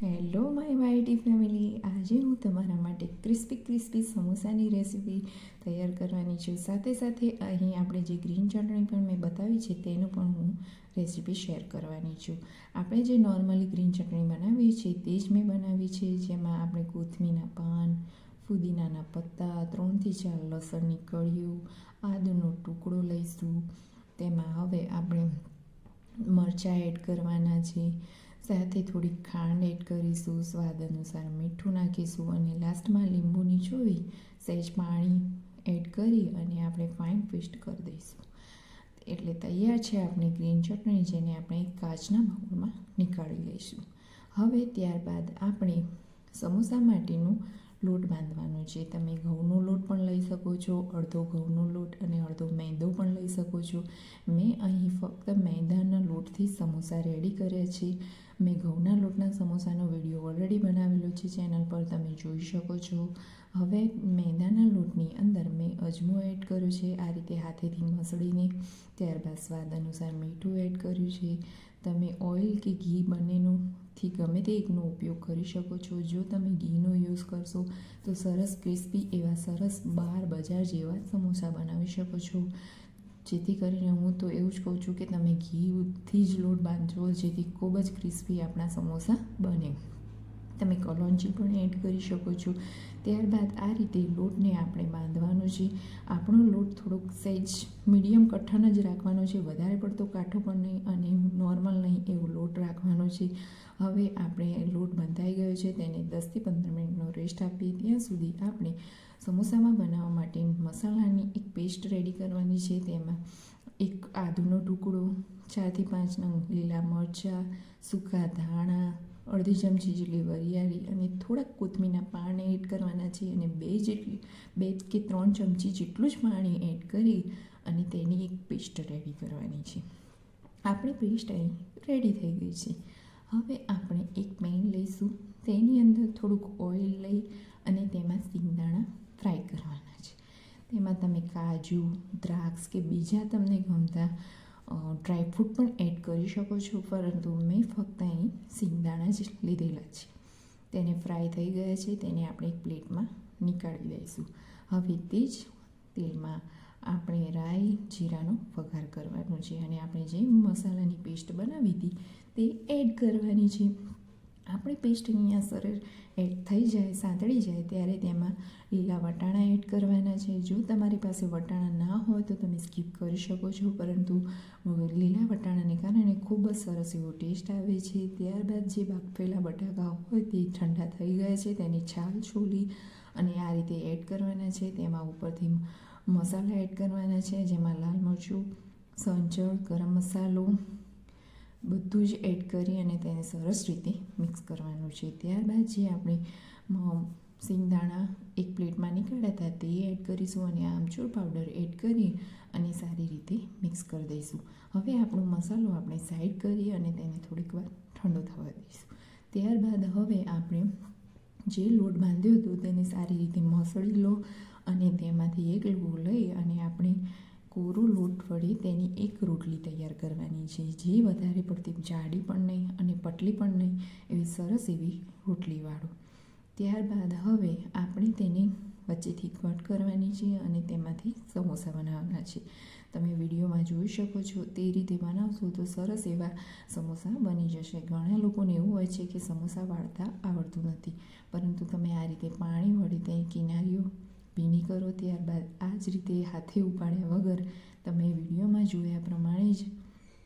Hello my YT family, આજે હું તમારા માટે ક્રિસ્પી સમોસાની રેસીપી તૈયાર કરવાની છું. સાથે સાથે અહીં આપણે જે ગ્રીન ચટણી પણ મેં બતાવી છે તેનું પણ હું રેસીપી શેર કરવાની છું. આપણે જે નોર્મલી ગ્રીન ચટણી બનાવીએ છીએ તે જ મેં બનાવી છે, જેમાં આપણે કોથમીરના પાન, ફુદીનાના પત્તા, 3 થી 4 લસણની કળીઓ, આદુનો ટુકડો લઈશું. તેમાં હવે આપણે મરચાં એડ કરવાના છે, સાથે થોડીક ખાંડ એડ કરીશું, સ્વાદ અનુસાર મીઠું નાખીશું અને લાસ્ટમાં લીંબુ નીચોવી સહેજ પાણી એડ કરી અને આપણે ફાઇન પેસ્ટ કરી દઈશું. એટલે તૈયાર છે આપણી ગ્રીન ચટણી, જેને આપણે કાચના બાઉલમાં નીકાળી લઈશું. હવે ત્યારબાદ આપણે સમોસા માટેનું લોટ બાંધવાનો છે. તમે ઘઉંનો લોટ પણ લઈ શકો છો, અડધો ઘઉંનો લોટ અને અડધો મેંદો પણ લઈ શકો છો. મેં અહીં ફક્ત મેંદાના લોટથી સમોસા રેડી કર્યા છે. મેં ઘઉંના લોટના સમોસાનો વિડીયો ઓલરેડી બનાવેલો છે, ચેનલ પર તમે જોઈ શકો છો. હવે મેંદાના લોટની અંદર મેં અજમો એડ કર્યો છે, આ રીતે હાથેથી મસળીને. ત્યારબાદ સ્વાદ અનુસાર મીઠું એડ કર્યું છે. તમે ઓઇલ કે ઘી બંનેથી ગમે તે એકનો ઉપયોગ કરી શકો છો. જો તમે ઘીનો યુઝ કરશો તો સરસ ક્રિસ્પી એવા સરસ બજાર જેવા સમોસા બનાવી શકો છો. જેથી કરીને હું તો એવું જ કહું છું કે તમે ઘીથી જ લોટ બાંધજો, જેથી ખૂબ જ ક્રિસ્પી આપણા સમોસા બને. તમે કલોંજી પણ એડ કરી શકો છો. ત્યારબાદ આ રીતે લોટને આપણે બાંધવાનો છે. આપણો લોટ થોડોક સહેજ મીડિયમ કઠણ જ રાખવાનો છે, વધારે પડતો કાઠો પણ નહીં અને નોર્મલ નહીં એવો લોટ રાખવાનો છે. હવે આપણે લોટ બંધાઈ ગયો છે, તેને 10 થી 15 મિનિટનો રેસ્ટ આપીએ. ત્યાં સુધી આપણે સમોસામાં બનાવવા માટે મસાલાની એક પેસ્ટ રેડી કરવાની છે. તેમાં એક આદુનો ટુકડો, 4 થી 5 નંગ લીલા મરચાં, સૂકા ધાણા, અડધી ચમચી જેટલી વરિયાળી અને થોડાક કોથમીરના પાન એડ કરવાના છે અને 2 કે 3 ચમચી જેટલું જ પાણી એડ કરી અને તેની એક પેસ્ટ રેડી કરવાની છે. આપણી પેસ્ટ અહીં રેડી થઈ ગઈ છે. હવે આપણે એક પેન લઈશું, તેની અંદર થોડુંક ઓઇલ લઈ અને તેમાં સિંગદાણા ફ્રાય કરવાના છે. તેમાં તમે કાજુ, દ્રાક્ષ કે બીજા તમને ગમતા ડ્રાયફ્રૂટ પણ એડ કરી શકો છો, પરંતુ મેં ફક્ત અહીં સિંગદાણા જ લીધેલા છે. તેને ફ્રાય થઈ ગયા છે, તેને આપણે એક પ્લેટમાં નીકાળી દઈશું. હવે તે જ તેલમાં આપણે રાઈ જીરાનો વઘાર કરવાનો છે અને આપણે જે મસાલાની પેસ્ટ બનાવી હતી તે એડ કરવાની છે. આપણી પેસ્ટ અહીંયા સરળ એડ થઈ જાય, સાંતળી જાય ત્યારે તેમાં લીલા વટાણા એડ કરવાના છે. જો તમારી પાસે વટાણા ના હોય તો તમે સ્કીપ કરી શકો છો, પરંતુ લીલા વટાણાને કારણે ખૂબ જ સરસ એવો ટેસ્ટ આવે છે. ત્યારબાદ જે બાફેલા બટાકા હોય તે ઠંડા થઈ ગયા છે, તેની છાલ છોલી અને આ રીતે એડ કરવાના છે. તેમાં ઉપરથી મસાલા એડ કરવાના છે, જેમાં લાલ મરચું, સંચળ, ગરમ મસાલો બધું જ એડ કરી અને તેને સરસ રીતે મિક્સ કરવાનું છે. ત્યારબાદ જે આપણે સિંગદાણા એક પ્લેટમાં નીકાળ્યા હતા તે એડ કરીશું અને આમચૂર પાવડર એડ કરી અને સારી રીતે મિક્સ કરી દઈશું. હવે આપણો મસાલો આપણે સાઈડ કરી અને તેને થોડીક વાર ઠંડો થવા દઈશું. ત્યારબાદ હવે આપણે જે લોટ બાંધ્યો હતો તેને સારી રીતે મસળી લો અને તેમાંથી એક લુગો લઈ અને આપણે કોરો લોટ વડે તેની એક રોટલી તૈયાર કરવાની છે, જે વધારે પડતી જાડી પણ નહીં અને પતલી પણ નહીં, એવી સરસ એવી રોટલીવાળો. ત્યારબાદ હવે આપણે તેને વચ્ચેથી કટ કરવાની છે અને તેમાંથી સમોસા બનાવવાના છે. તમે વિડીયોમાં જોઈ શકો છો તે રીતે બનાવશો તો સરસ એવા સમોસા બની જશે. ઘણા લોકોને એવું હોય છે કે સમોસા વાળતા આવડતું નથી, પરંતુ તમે આ રીતે પાણી વડે તેની કિનારીઓ ભીની કરો. ત્યારબાદ આ જ રીતે હાથે ઉપાડ્યા વગર તમે વિડીયોમાં જોયા પ્રમાણે જ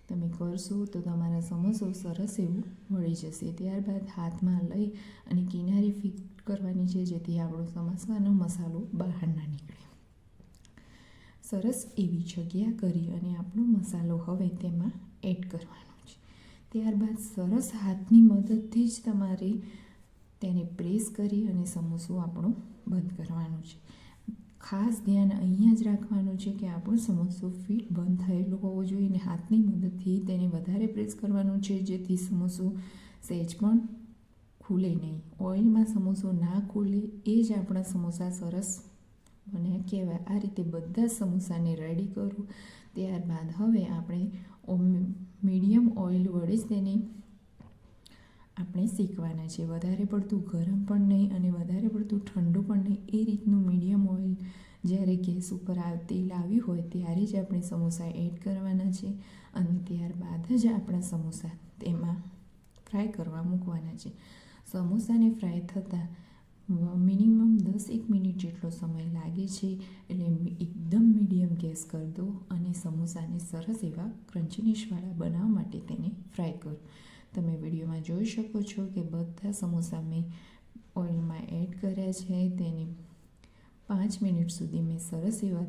તમે કરશો તો તમારા સમોસો સરસ એવું વળી જશે. ત્યારબાદ હાથમાં લઈ અને કિનારી ફિટ કરવાની છે, જેથી આપણો સમોસાનો મસાલો બહાર ના નીકળે. સરસ એવી જગ્યા કરી અને આપણો મસાલો હવે તેમાં એડ કરવાનો છે. ત્યારબાદ સરસ હાથની મદદથી જ તમારે તેને પ્રેસ કરી અને સમોસો આપણો બંધ કરવાનો છે. ખાસ ધ્યાન અહીંયા જ રાખવાનું છે કે આપણો સમોસો ફિટ બંધ થયેલો હોવો જોઈએ અને હાથની મદદથી તેને વધારે પ્રેસ કરવાનું છે, જેથી સમોસો સહેજ પણ ખુલે નહીં. ઓઇલમાં સમોસો ના ખુલે એ જ આપણા સમોસા સરસ બને કહેવાય. આ રીતે બધા સમોસાને રેડી કરું. ત્યારબાદ હવે આપણે મીડિયમ ઓઇલ વડે જ તેને આપણે શેકવાના છે. વધારે પડતું ગરમ પણ નહીં અને વધારે પડતું ઠંડુ પણ નહીં, એ રીતનું મીડિયમ ઓઇલ જ્યારે ગેસ ઉપર તેલ આવ્યું હોય ત્યારે જ આપણે સમોસા એડ કરવાના છે અને ત્યારબાદ જ આપણા સમોસા તેમાં ફ્રાય કરવા મૂકવાના છે. સમોસાને ફ્રાય થતાં મિનિમમ 10-1 મિનિટ જેટલો સમય લાગે છે, એટલે એકદમ મીડિયમ ગેસ કરી દો અને સમોસાને સરસ એવા ક્રન્ચીનેશવાળા બનાવવા માટે તેને ફ્રાય કરો. તમે વિડીયોમાં જોઈ શકો છો કે બધા સમોસા મેં ઓઇલમાં એડ કર્યા છે. તેને 5 મિનિટ સુધી મેં સરસ એવા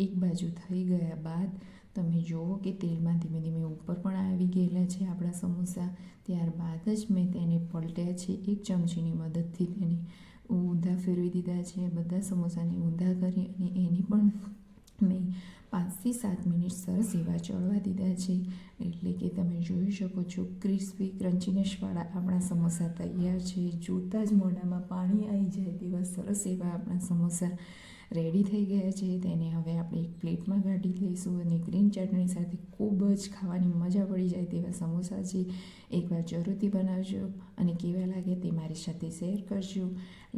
એક બાજુ થઈ ગયા બાદ તમે જુઓ કે તેલમાં ધીમે ધીમે ઉપર પણ આવી ગયેલા છે આપણા સમોસા. ત્યારબાદ જ મેં તેને પલટ્યા છે. એક ચમચીની મદદથી તેને ઊંધા ફેરવી દીધા છે. બધા સમોસાને ઊંધા કરી અને એની પણ મેં 5થી 7 મિનિટ સરસ એવા ચડવા દીધા છે. એટલે કે તમે જોઈ શકો છો ક્રિસ્પી ક્રન્ચીનેશવાળા આપણા સમોસા તૈયાર છે. જોતાં જ મોઢામાં પાણી આવી જાય તેવા સરસ એવા આપણા સમોસા રેડી થઈ ગયા છે. તેને હવે આપણે એક પ્લેટમાં કાઢી લઈશું અને ગ્રીન ચટણી સાથે ખૂબ જ ખાવાની મજા પડી જાય તેવા સમોસા છે. એકવાર જરૂરથી બનાવજો અને કેવા લાગે તે મારી સાથે શેર કરજો.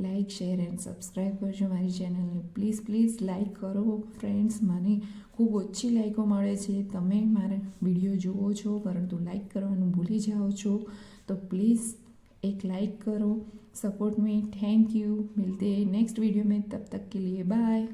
લાઇક, શેર એન્ડ સબસ્ક્રાઈબ કરજો મારી ચેનલને. પ્લીઝ લાઇક કરો ફ્રેન્ડ્સ. મને ખૂબ ઓછી લાઇકો મળે છે. તમે મારા વિડીયો જુઓ છો પરંતુ લાઇક કરવાનું ભૂલી જાઓ છો, તો પ્લીઝ एक लाइक करो, सपोर्ट मी. Thank you. मिलते हैं नेक्स्ट वीडियो में, तब तक के लिए बाय.